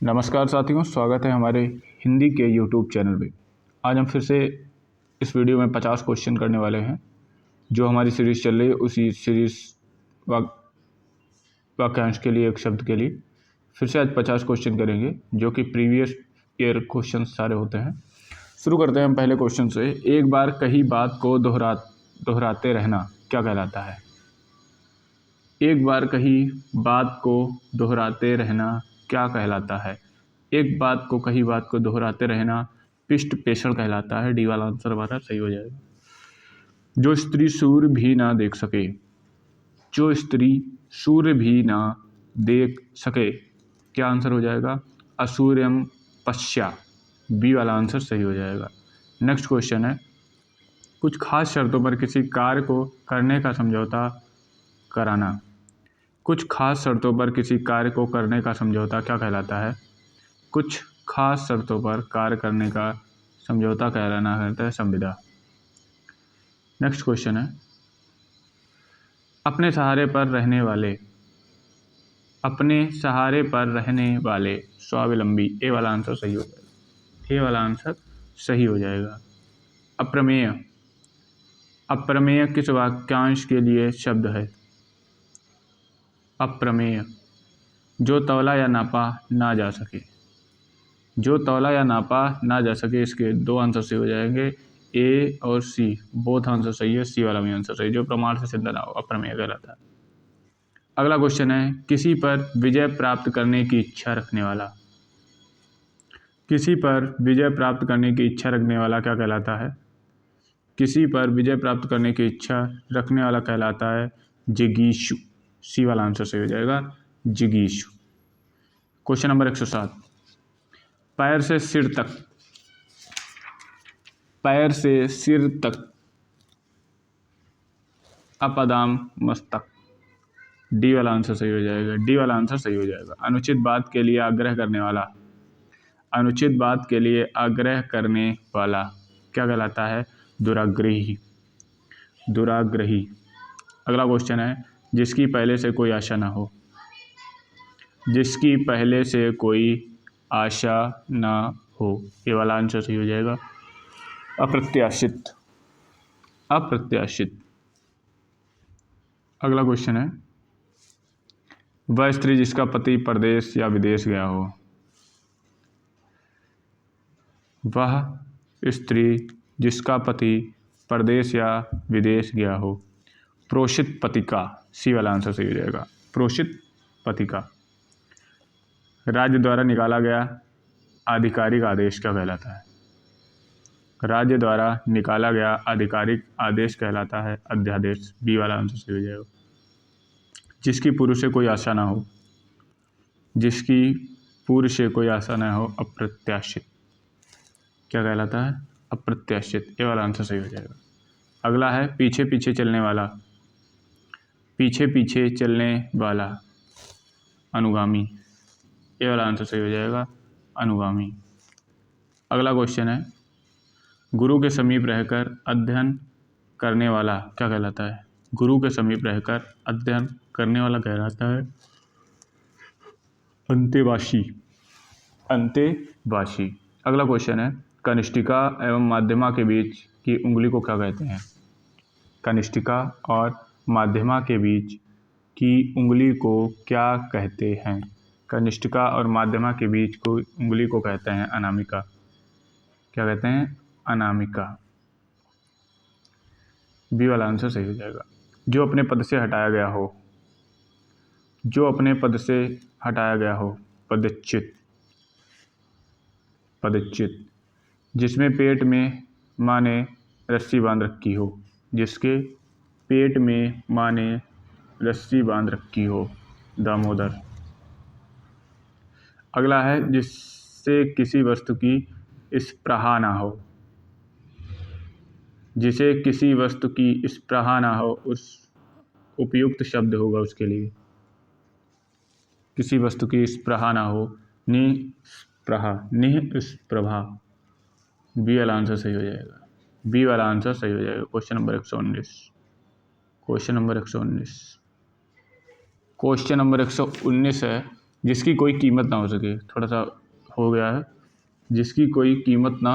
नमस्कार साथियों, स्वागत है हमारे हिंदी के यूट्यूब चैनल में। आज हम फिर से इस वीडियो में 50 क्वेश्चन करने वाले हैं। जो हमारी सीरीज़ चल रही है उसी सीरीज़ वाक्यांश के लिए एक शब्द के लिए फिर से आज 50 क्वेश्चन करेंगे, जो कि प्रीवियस ईयर क्वेश्चन सारे होते हैं। शुरू करते हैं हम पहले क्वेश्चन से। एक बार कही बात को दोहराते रहना क्या कहलाता है? एक बार कही बात को दोहराते रहना क्या कहलाता है? एक बात को कही बात को दोहराते रहना पिष्ट पेषण कहलाता है। डी वाला आंसर हमारा सही हो जाएगा। जो स्त्री सूर्य भी ना देख सके, जो स्त्री सूर्य भी ना देख सके, क्या आंसर हो जाएगा? असूर्यम पश्या। बी वाला आंसर सही हो जाएगा। नेक्स्ट क्वेश्चन है, कुछ खास शर्तों पर किसी कार्य को करने का समझौता कराना। कुछ खास शर्तों पर किसी कार्य को करने का समझौता क्या कहलाता है? कुछ खास शर्तों पर कार्य करने का समझौता कहलाना कहता है संविदा। नेक्स्ट क्वेश्चन है, अपने सहारे पर रहने वाले स्वावलंबी। ए वाला आंसर सही हो जाएगा। ए वाला आंसर सही हो जाएगा। अप्रमेय। अप्रमेय किस वाक्यांश के लिए शब्द है? अप्रमेय। जो तौला या नापा ना जा सके। जो तौला या नापा ना जा सके, इसके दो आंसर सही हो जाएंगे। ए और सी बोथ आंसर सही है। सी वाला भी आंसर सही। जो प्रमाण से सिद्ध ना हो अप्रमेय कहलाता है। अगला क्वेश्चन है, किसी पर विजय प्राप्त करने की इच्छा रखने वाला। किसी पर विजय प्राप्त करने की इच्छा रखने वाला क्या कहलाता है? किसी पर विजय प्राप्त करने की इच्छा रखने वाला कहलाता है जिगीषु। सी वाला आंसर सही हो जाएगा, जिगीषु। क्वेश्चन नंबर 107, पैर से सिर तक। पैर से सिर तक, अपदाम मस्तक। डी वाला आंसर सही हो जाएगा। डी वाला आंसर सही हो जाएगा। अनुचित बात के लिए आग्रह करने वाला। अनुचित बात के लिए आग्रह करने वाला क्या कहलाता है? दुराग्रही। दुराग्रही। अगला क्वेश्चन है, जिसकी पहले से कोई आशा ना हो। जिसकी पहले से कोई आशा ना हो, ये वाला आंसर सही हो जाएगा। अप्रत्याशित। अप्रत्याशित। अगला क्वेश्चन है, वह स्त्री जिसका पति परदेश या विदेश गया हो। वह स्त्री जिसका पति परदेश या विदेश गया हो। प्रोषित पतिका। सी वाला आंसर सही हो जाएगा। प्रोषित पतिका। राज्य द्वारा निकाला गया आधिकारिक आदेश क्या कहलाता है? राज्य द्वारा निकाला गया आधिकारिक आदेश कहलाता है अध्यादेश। बी वाला आंसर सही हो जाएगा। जिसकी पूर्व से कोई आशा ना हो। जिसकी पूर्व से कोई आशा ना हो, अप्रत्याशित क्या कहलाता है? अप्रत्याशित। ये वाला आंसर सही हो जाएगा। अगला है, पीछे पीछे चलने वाला। पीछे पीछे चलने वाला, अनुगामी। ये वाला आंसर सही हो जाएगा, अनुगामी। अगला क्वेश्चन है, गुरु के समीप रहकर अध्ययन करने वाला क्या कहलाता है? गुरु के समीप रहकर अध्ययन करने वाला कहलाता है अंतेवासी। अंतेवासी। अगला क्वेश्चन है, कनिष्ठिका एवं माध्यमा के बीच की उंगली को क्या कहते हैं? कनिष्ठिका और माध्यमा के बीच की उंगली को क्या कहते हैं? कनिष्ठिका और माध्यमा के बीच को उंगली को कहते हैं अनामिका। क्या कहते हैं? अनामिका। बी वाला आंसर सही हो जाएगा। जो अपने पद से हटाया गया हो। जो अपने पद से हटाया गया हो, पदच्युत। पदच्युत। जिसमें पेट में माँ ने रस्सी बांध रखी हो। जिसके पेट में माँ ने रस्सी बांध रखी हो, दामोदर। अगला है, जिससे किसी वस्तु की स्पृहा ना हो। जिसे किसी वस्तु की स्पृहा ना हो, उस उपयुक्त शब्द होगा उसके लिए। किसी वस्तु की स्पृहा ना हो, निस्पृहा, निस्पृहा। बी वाला आंसर सही हो जाएगा। बी वाला आंसर सही हो जाएगा। Question number 119। Question number 119। Question number 119 है, जिसकी कोई कीमत ना हो सके, थोड़ा सा हो गया है, जिसकी कोई कीमत ना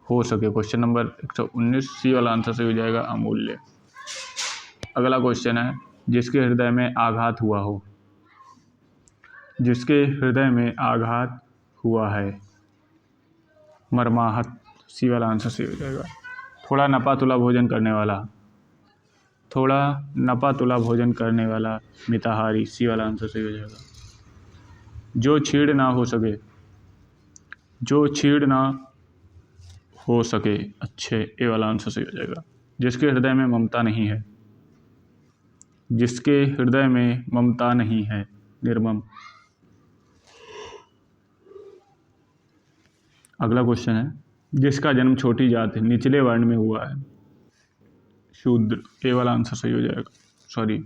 हो सके। क्वेश्चन नंबर 119 सी वाला आंसर सही हो जाएगा, अमूल्य। अगला क्वेश्चन है, जिसके हृदय में आघात हुआ हो। जिसके हृदय में आघात हुआ है, मर्माहत, सी वाला आंसर सही हो जाएगा। थोड़ा नपा तुला भोजन करने वाला, थोड़ा नपा तुला भोजन करने वाला, मिताहारी, सी वाला आंसर सही हो जाएगा। जो छीड़ ना हो सके, जो छीड़ ना हो सके, अच्छे, ए वाला आंसर सही हो जाएगा। जिसके हृदय में ममता नहीं है, जिसके हृदय में ममता नहीं है, निर्मम। अगला क्वेश्चन है, जिसका जन्म छोटी जात निचले वर्ण में हुआ है, शूद्र, ए वाला आंसर सही हो जाएगा। सॉरी,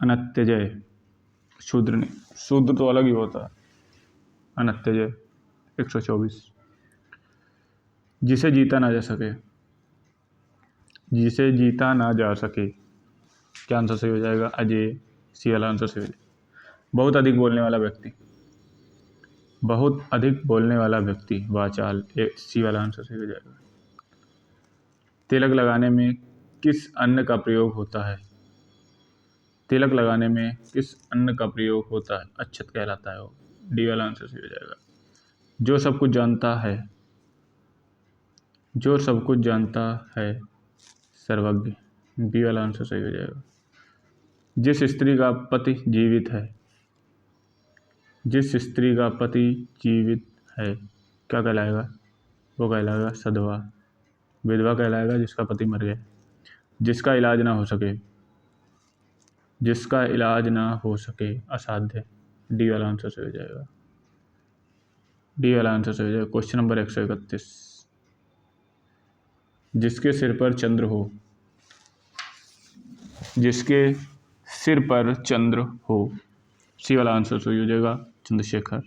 अनत्यजय, शूद्र नहीं, शूद्र तो अलग ही होता है, अनत्यजय। 124, जिसे जीता ना जा सके, जिसे जीता ना जा सके, क्या आंसर सही हो जाएगा, अजय, सी वाला आंसर सही हो जाएगा। बहुत अधिक बोलने वाला व्यक्ति, बहुत अधिक बोलने वाला व्यक्ति, वाचाल, सी वाला आंसर सही हो जाएगा। तिलक लगाने में किस अन्न का प्रयोग होता है, तिलक लगाने में किस अन्न का प्रयोग होता है, अक्षत कहलाता है वो, डी वाला आंसर सही हो जाएगा। जो सब कुछ जानता है, जो सब कुछ जानता है, सर्वज्ञ, बी वाला आंसर सही हो जाएगा। जिस स्त्री का पति जीवित है, जिस स्त्री का पति जीवित है, क्या कहलाएगा, वो कहलाएगा सधवा, विधवा कहलाएगा जिसका पति मर गया। जिसका इलाज ना हो सके, जिसका इलाज ना हो सके, असाध्य, डी वाला आंसर सही हो जाएगा, डी वाला आंसर सही हो जाएगा। क्वेश्चन नंबर 131, जिसके सिर पर चंद्र हो, जिसके सिर पर चंद्र हो, सी वाला आंसर सही हो जाएगा, चंद्रशेखर,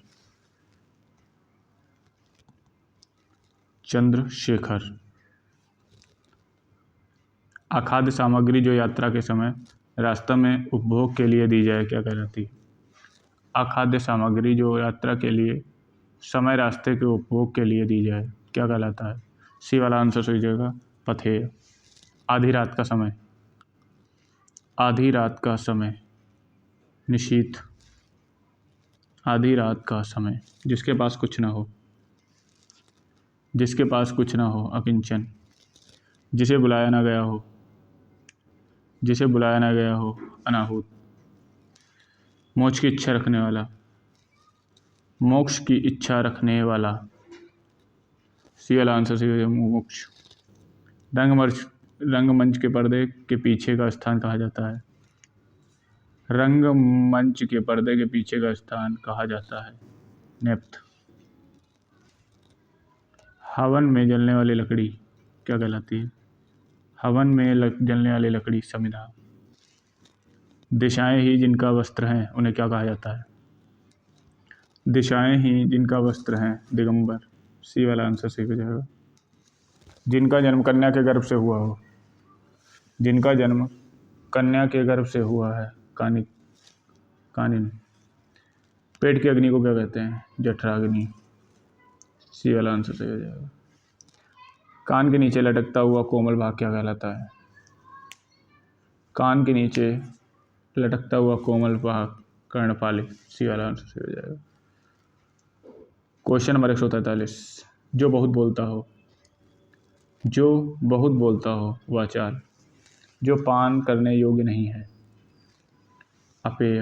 चंद्रशेखर। अखाद्य सामग्री जो यात्रा के समय रास्ते में उपभोग के लिए दी जाए, क्या कहलाती है। अखाद्य सामग्री जो यात्रा के लिए समय रास्ते के उपभोग के लिए दी जाए, क्या कहलाता है, सी वाला आंसर सही हो जाएगा, पथेय। आधी रात का समय, आधी रात का समय, निशीथ, आधी रात का समय। जिसके पास कुछ ना हो, जिसके पास कुछ ना हो, अकिंचन। जिसे बुलाया ना गया हो, जिसे बुलाया ना गया हो, अनाहूत। मोक्ष की इच्छा रखने वाला, मोक्ष की इच्छा रखने वाला, सी वाला आंसर सही हो जाएगा, मोक्ष। रंगमंच के पर्दे के पीछे का स्थान कहा जाता है, रंगमंच के पर्दे के पीछे का स्थान कहा जाता है, नेपथ। हवन में जलने वाली लकड़ी क्या कहलाती है, हवन में जलने वाली लकड़ी, समिधा। दिशाएं ही जिनका वस्त्र हैं, उन्हें क्या कहा जाता है, दिशाएं ही जिनका वस्त्र हैं, दिगंबर, सी वाला आंसर सही हो जाएगा। जिनका जन्म कन्या के गर्भ से हुआ हो, जिनका जन्म कन्या के गर्भ से हुआ है, कानिक, कानिन। पेट की अग्नि को क्या कहते हैं, जठराग्नि, सी वाला आंसर सही हो जाएगा। कान के नीचे लटकता हुआ कोमल भाग क्या कहलाता है, कान के नीचे लटकता हुआ कोमल भाग, कर्णपाली, सी वाला आंसर सही हो जाएगा। क्वेश्चन नंबर 143, जो बहुत बोलता हो, जो बहुत बोलता हो, वाचाल। जो पान करने योग्य नहीं है, अपेय।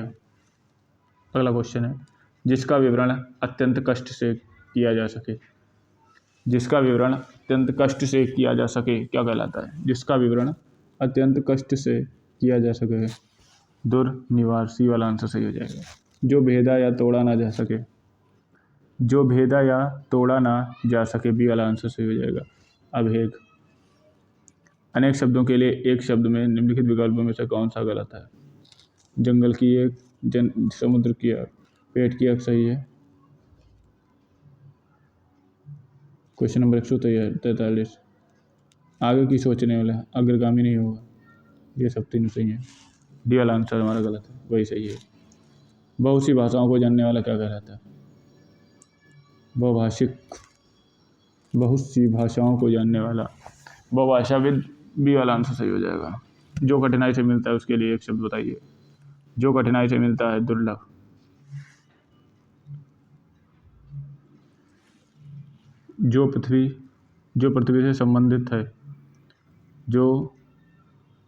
अगला क्वेश्चन है, जिसका विवरण अत्यंत कष्ट से किया जा सके, जिसका विवरण अत्यंत कष्ट से किया जा सके, क्या कहलाता है, जिसका विवरण अत्यंत कष्ट से किया जा सके, दुर्निवार, सी वाला आंसर सही हो जाएगा। जो भेदा या तोड़ा ना जा सके, जो भेदा या तोड़ा ना जा सके, बी वाला आंसर सही हो जाएगा, अभेद। अनेक शब्दों के लिए एक शब्द में निम्नलिखित विकल्पों में से कौन सा गलत है, जंगल की एक, समुद्र की आग, पेट की आग सही है। क्वेश्चन नंबर 143, आगे की सोचने वाला अग्रगामी नहीं होगा, ये सब तीनों सही है, डी वाला आंसर हमारा गलत है, वही सही है। बहुत सी भाषाओं को जानने वाला क्या कहलाता है? बहुभाषिक। बहुत सी भाषाओं को जानने वाला बहुभाषाविद। बी वाला आंसर सही हो जाएगा। जो कठिनाई से मिलता है उसके लिए एक शब्द बताइए। जो कठिनाई से मिलता है, दुर्लभ। जो पृथ्वी से संबंधित है, जो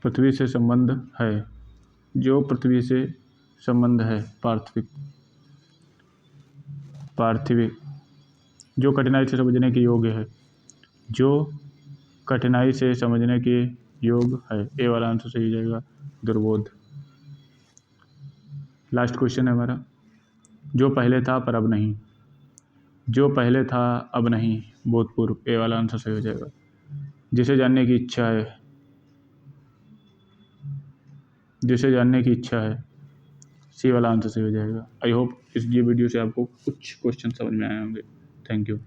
पृथ्वी से संबंध है, जो पृथ्वी से संबंध है, पार्थिविक। जो कठिनाई से समझने के योग्य है, जो कठिनाई से समझने के योग है, ए वाला आंसर सही हो जाएगा, दुर्बोध। लास्ट क्वेश्चन है हमारा, जो पहले था पर अब नहीं। जो पहले था अब नहीं, भूतपूर्व, ए वाला आंसर सही हो जाएगा। जिसे जानने की इच्छा है, जिसे जानने की इच्छा है, सी वाला आंसर सही हो जाएगा। आई होप इस ये वीडियो से आपको कुछ क्वेश्चन समझ में आए होंगे। Thank you.